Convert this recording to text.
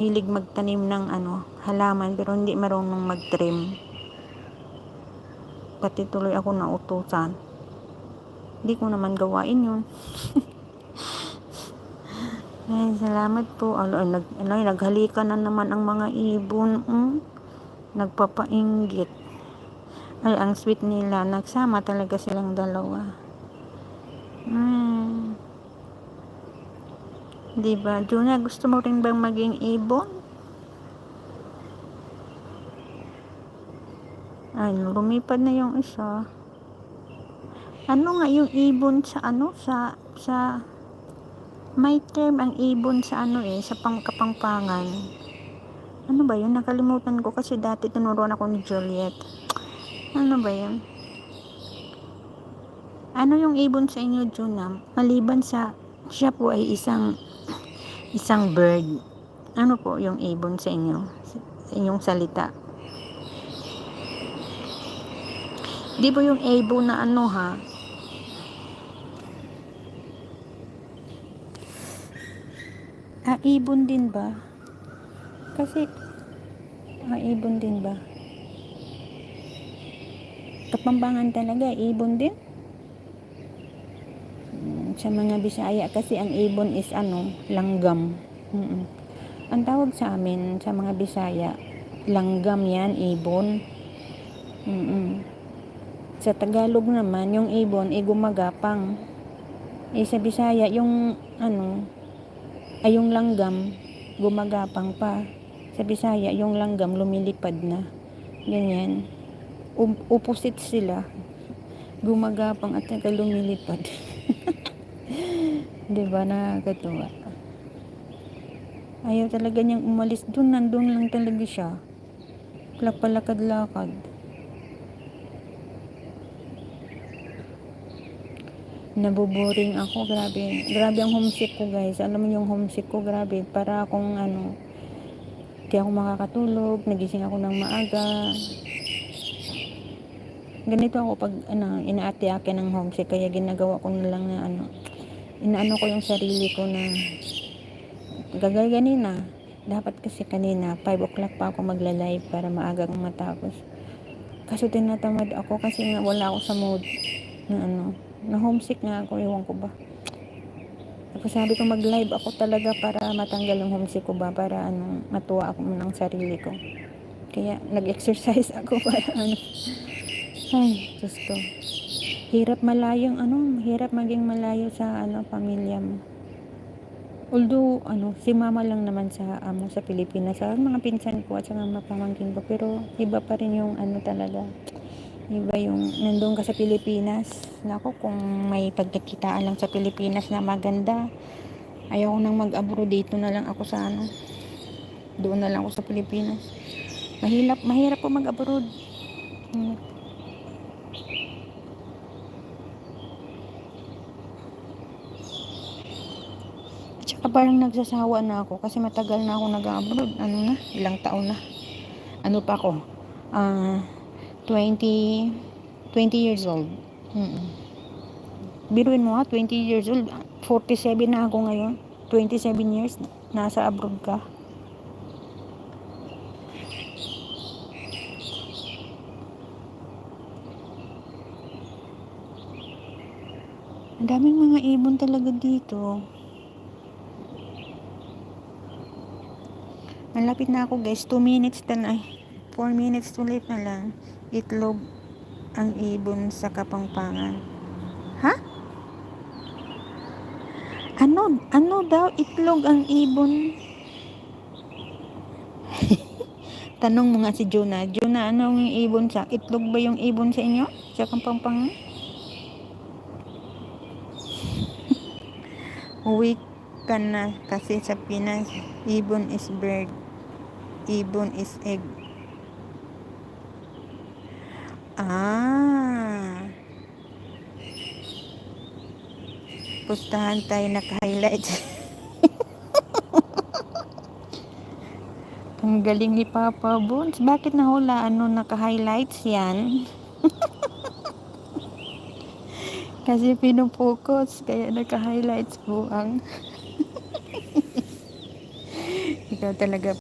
hilig magtanim ng halaman pero hindi marunong mag-trim. Pati tuloy ako nautusan. Hindi ko naman gawain yun. Ay, salamat po. Naghalikan na naman ang mga ibon. Nagpapainggit. Ay, ang sweet nila. Nagsama talaga silang dalawa. Diba? Juna, gusto mo rin bang maging ibon? Ay, lumipad na yung isa. Ano nga yung ibon sa may term ang ibon sa sa Kapampangan. Ano ba yun? Nakalimutan ko kasi dati tinuruan ako ni Juliet. Ano ba yun? Ano yung ibon sa inyo, Juna? Maliban sa siya po ay isang bird. Ano po yung ibon sa inyo? Sa inyong salita. Di ba yung ibon na ha? Ibon din ba? Kasi, ibon din ba? Kapampangan talaga, ibon din? Sa mga Bisaya kasi ang ibon is langgam. Ang tawag sa amin sa mga Bisaya, langgam yan, ibon. Sa Tagalog naman, yung ibon ay gumagapang. Sa Bisaya, yung yung langgam gumagapang pa. Sa Bisaya, yung langgam lumilipad na. Ganyan. Opposite sila. Gumagapang at saka lumilipad. Diba, nakakatuwa. Ayaw talaga niyang umalis dun, nandun lang talaga siya. Palakad-lakad. Naboboring ako, grabe ang homesick ko, guys. Alam mo yung homesick ko, grabe, para akong di ako makakatulog, nagising ako ng maaga. Ganito ako pag inaate-ake ng homesick, kaya ginagawa ko na lang na inaano ko yung sarili ko na gagay ganina. Dapat kasi kanina 5 o'clock pa ako magla-live para maagang matapos. Kasi tinatamad ako kasi nga wala ako sa mood na homesick nga ako, ewan ko ba. Tapos sabi ko mag-live ako talaga para matanggal yung homesick ko ba, para matuwa ako ng sarili ko. Kaya nag-exercise ako para ay, Diyos ko. Hirap maging malayo sa pamilya mo. Although, si mama lang naman sa Pilipinas, sa mga pinsan ko at sa mga pamangkin ko, pero iba pa rin yung talaga. Iba yung nandun ka sa Pilipinas. Nako, kung may pagkakitaan lang sa Pilipinas na maganda, ayaw ko nang mag-abroad, dito na lang ako sa doon na lang ako sa Pilipinas. Mahirap po mag-abroad. Tsaka parang nagsasawa na ako kasi matagal na ako nag-abroad. Ilang taon na. Pa ako? 20 years old. Biruin mo 20 years old. 47 na ako ngayon. 27 years nasa abroad ka. Ang daming mga ibon talaga dito. Malapit na ako, guys. 2 minutes 4 minutes to live na lang. Itlog ang ibon sa Kapampangan. Ha? Ano daw itlog ang ibon? Tanong mo nga si Juna. Juna, ano ang ibon sa? Itlog ba yung ibon sa inyo? Sa Kapampangan? Uwi ka na kasi sa Pinas. Ibon is bird. Ibon is egg. Pustahan tayo naka-highlights. Ang galing ni Papa Bones. Bakit nahulaan naka-highlights yan? Kasi pinupokus, kaya naka-highlights po ang ikaw talaga